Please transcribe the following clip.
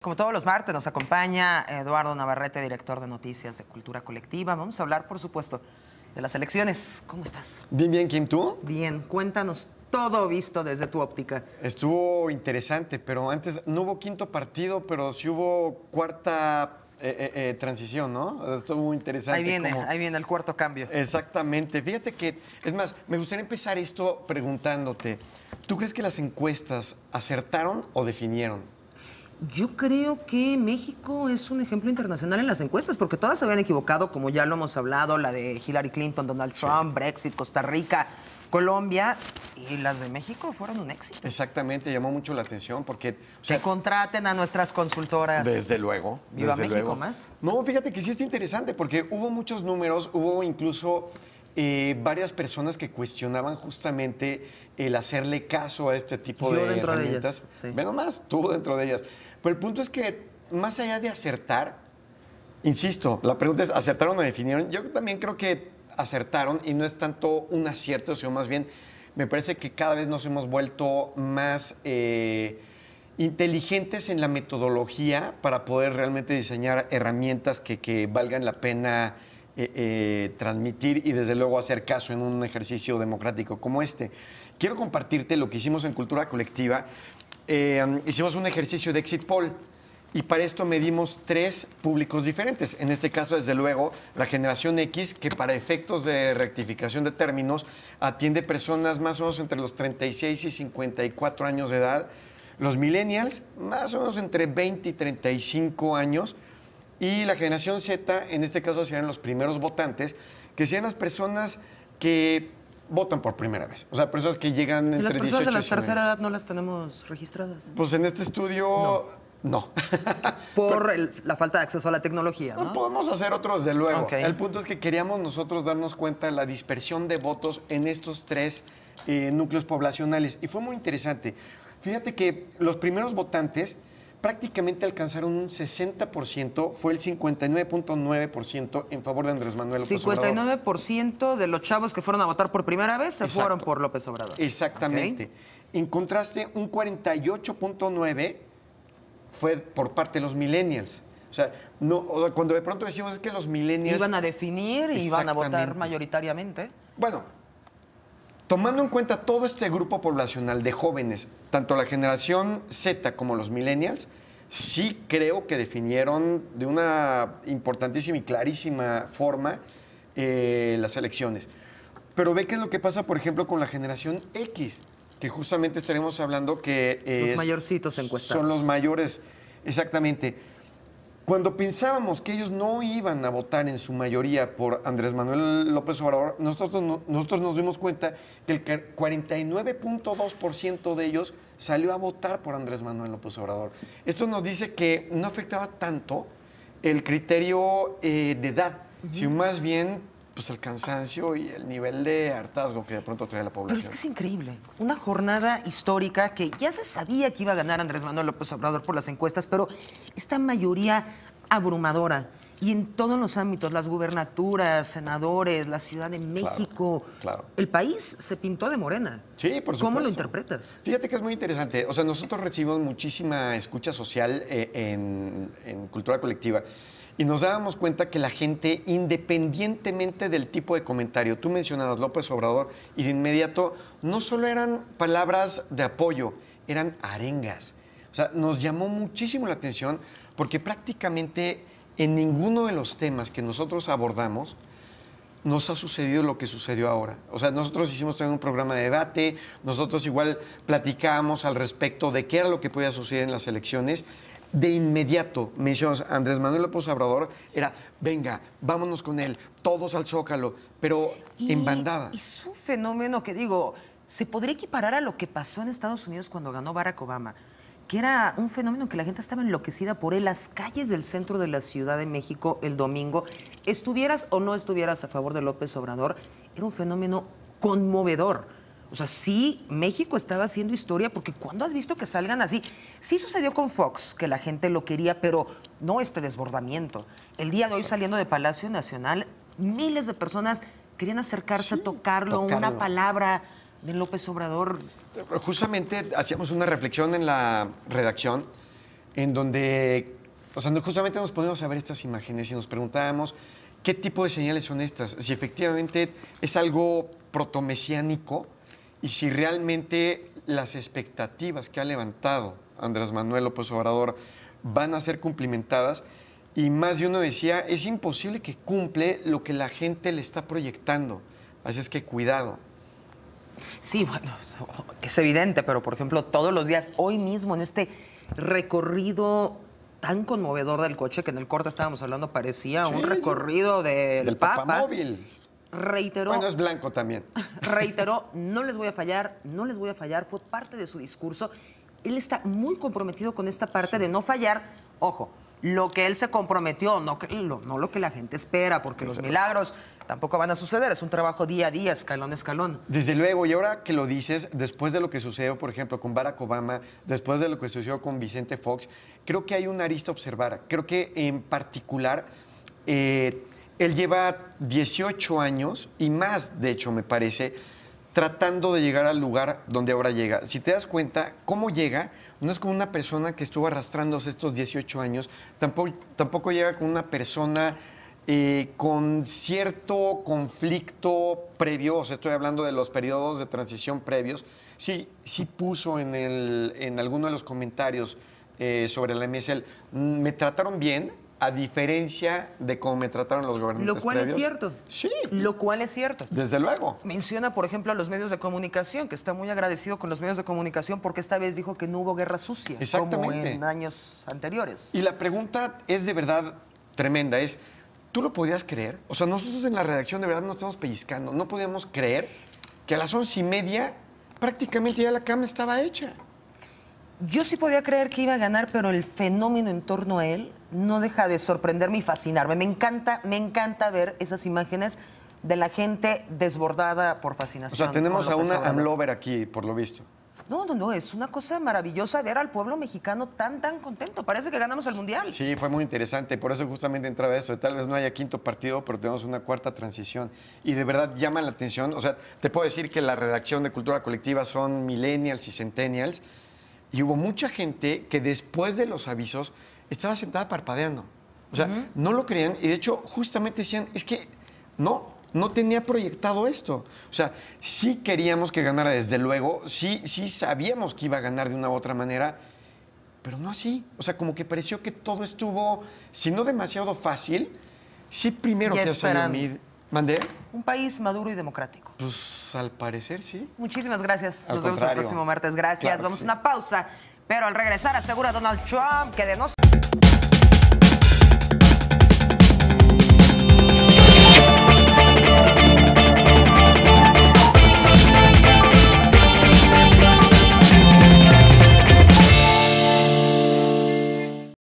Como todos los martes, nos acompaña Eduardo Navarrete, director de Noticias de Cultura Colectiva. Vamos a hablar, por supuesto, de las elecciones. ¿Cómo estás? Bien, bien. ¿Quién tú? Bien. Cuéntanos todo visto desde tu óptica. Estuvo interesante, pero antes no hubo quinto partido, pero sí hubo cuarta transición, ¿no? Estuvo muy interesante. Ahí viene el cuarto cambio. Exactamente. Fíjate que, es más, me gustaría empezar esto preguntándote, ¿tú crees que las encuestas acertaron o definieron? Yo creo que México es un ejemplo internacional en las encuestas, porque todas se habían equivocado, como ya lo hemos hablado, la de Hillary Clinton, Donald Trump, Brexit, Costa Rica, Colombia, y las de México fueron un éxito. Exactamente, llamó mucho la atención porque... Que contraten a nuestras consultoras. Desde luego. ¿Viva desde México luego. más? No, fíjate que sí está interesante porque hubo muchos números, hubo incluso varias personas que cuestionaban justamente el hacerle caso a este tipo de dentro herramientas. de ellas. Sí. Ve nomás, tú dentro de ellas. Pero el punto es que, más allá de acertar, insisto, la pregunta es, ¿acertaron o definieron? Yo también creo que acertaron y no es tanto un acierto, sino más bien me parece que cada vez nos hemos vuelto más inteligentes en la metodología para poder realmente diseñar herramientas que valgan la pena transmitir y desde luego hacer caso en un ejercicio democrático como este. Quiero compartirte lo que hicimos en Cultura Colectiva. Hicimos un ejercicio de exit poll y para esto medimos 3 públicos diferentes. En este caso, desde luego, la generación X, que para efectos de rectificación de términos atiende personas más o menos entre los 36 y 54 años de edad. Los millennials, más o menos entre 20 y 35 años. Y la generación Z, en este caso, serían los primeros votantes, que serían las personas que votan por primera vez. O sea, personas que llegan entre 18 y 19. ¿Las personas de la tercera edad no las tenemos registradas? Pues en este estudio, no. Por la falta de acceso a la tecnología, ¿no? Podemos hacer otros, desde luego. Okay. El punto es que queríamos nosotros darnos cuenta de la dispersión de votos en estos 3 núcleos poblacionales. Y fue muy interesante. Fíjate que los primeros votantes prácticamente alcanzaron un 60%, fue el 59.9% en favor de Andrés Manuel López Obrador. 59% de los chavos que fueron a votar por primera vez se fueron por López Obrador. Exactamente. Okay. En contraste, un 48.9% fue por parte de los millennials. O sea, cuando de pronto decimos es que los millennials... Iban a definir y iban a votar mayoritariamente. Bueno, tomando en cuenta todo este grupo poblacional de jóvenes, tanto la generación Z como los millennials, sí creo que definieron de una importantísima y clarísima forma las elecciones. Pero ve qué es lo que pasa, por ejemplo, con la generación X, que justamente estaremos hablando que... los mayorcitos encuestados. Son los mayores, exactamente. Cuando pensábamos que ellos no iban a votar en su mayoría por Andrés Manuel López Obrador, nosotros nos dimos cuenta que el 49.2% de ellos salió a votar por Andrés Manuel López Obrador. Esto nos dice que no afectaba tanto el criterio de edad, sino más bien pues, el cansancio y el nivel de hartazgo que de pronto trae la población. Pero es que es increíble. Una jornada histórica que ya se sabía que iba a ganar Andrés Manuel López Obrador por las encuestas, pero esta mayoría abrumadora y en todos los ámbitos, las gubernaturas, senadores, la Ciudad de México, claro. El país se pintó de morena. Sí, por supuesto. ¿Cómo lo interpretas? Fíjate que es muy interesante. O sea, nosotros recibimos muchísima escucha social en Cultura Colectiva. Y nos dábamos cuenta que la gente, independientemente del tipo de comentario, tú mencionabas López Obrador, y de inmediato no solo eran palabras de apoyo, eran arengas. O sea, nos llamó muchísimo la atención porque prácticamente en ninguno de los temas que nosotros abordamos nos ha sucedido lo que sucedió ahora. O sea, nosotros hicimos también un programa de debate, nosotros igual platicábamos al respecto de qué era lo que podía suceder en las elecciones. De inmediato, mencionamos Andrés Manuel López Obrador, era, venga, vámonos con él, todos al Zócalo, pero en bandada. Es un fenómeno que, digo, se podría equiparar a lo que pasó en Estados Unidos cuando ganó Barack Obama, que era un fenómeno que la gente estaba enloquecida por él. Las calles del centro de la Ciudad de México el domingo, estuvieras o no estuvieras a favor de López Obrador, era un fenómeno conmovedor. O sea, sí, México estaba haciendo historia porque ¿cuándo has visto que salgan así? Sí sucedió con Fox, que la gente lo quería, pero no este desbordamiento. El día de hoy, saliendo de Palacio Nacional, miles de personas querían acercarse a tocarlo, una palabra de López Obrador. Justamente hacíamos una reflexión en la redacción en donde, o sea, justamente nos poníamos a ver estas imágenes y nos preguntábamos qué tipo de señales son estas, si efectivamente es algo protomesiánico y si realmente las expectativas que ha levantado Andrés Manuel López Obrador van a ser cumplimentadas. Y más de uno decía, es imposible que cumple lo que la gente le está proyectando. Así es que cuidado. Sí, bueno, es evidente, pero por ejemplo, todos los días, hoy mismo en este recorrido tan conmovedor del coche, que en el corte estábamos hablando, parecía Sí, un recorrido del Papa. papamóvil. Reiteró. Bueno, es blanco también. Reiteró, no les voy a fallar, no les voy a fallar, fue parte de su discurso. Él está muy comprometido con esta parte de no fallar. Ojo, lo que él se comprometió, no lo que la gente espera, porque los milagros tampoco van a suceder. Es un trabajo día a día, escalón a escalón. Desde luego, y ahora que lo dices, después de lo que sucedió, por ejemplo, con Barack Obama, después de lo que sucedió con Vicente Fox, creo que hay una arista a observar. Creo que en particular, él lleva 18 años y más, de hecho, me parece, tratando de llegar al lugar donde ahora llega. Si te das cuenta, cómo llega, no es como una persona que estuvo arrastrándose estos 18 años, tampoco llega con una persona con cierto conflicto previo, o sea, estoy hablando de los periodos de transición previos. Sí puso en alguno de los comentarios sobre la MSL, me trataron bien, a diferencia de cómo me trataron los gobernantes Lo cual previos. es cierto. Sí. Lo cual es cierto. Desde luego. Menciona, por ejemplo, a los medios de comunicación, que está muy agradecido con los medios de comunicación porque esta vez dijo que no hubo guerra sucia, como Exactamente. en años anteriores. Y la pregunta es de verdad tremenda, es, ¿tú lo podías creer? O sea, nosotros en la redacción de verdad nos estamos pellizcando, no podíamos creer que a las 11:30 prácticamente ya la cama estaba hecha. Yo sí podía creer que iba a ganar, pero el fenómeno en torno a él no deja de sorprenderme y fascinarme. Me encanta ver esas imágenes de la gente desbordada por O fascinación. sea, tenemos con a López una Obrador. AMLover aquí, por lo visto. No, es una cosa maravillosa ver al pueblo mexicano tan contento. Parece que ganamos el Mundial. Sí, fue muy interesante. Por eso justamente entraba esto. Tal vez no haya quinto partido, pero tenemos una cuarta transición. Y de verdad llama la atención. O sea, te puedo decir que la redacción de Cultura Colectiva son millennials y centennials. Y hubo mucha gente que después de los avisos estaba sentada parpadeando. O sea, no lo creían. Y de hecho, justamente decían, es que no tenía proyectado esto. O sea, sí queríamos que ganara, desde luego. Sí sabíamos que iba a ganar de una u otra manera. Pero no así. O sea, como que pareció que todo estuvo, si no demasiado fácil, sí primero Ya que esperando. ¿Mandé? Un país maduro y democrático. Pues al parecer sí. Muchísimas gracias. Al Nos vemos el contrario. próximo martes. Gracias. Claro que Vamos a sí. una pausa. Pero al regresar asegura Donald Trump que de no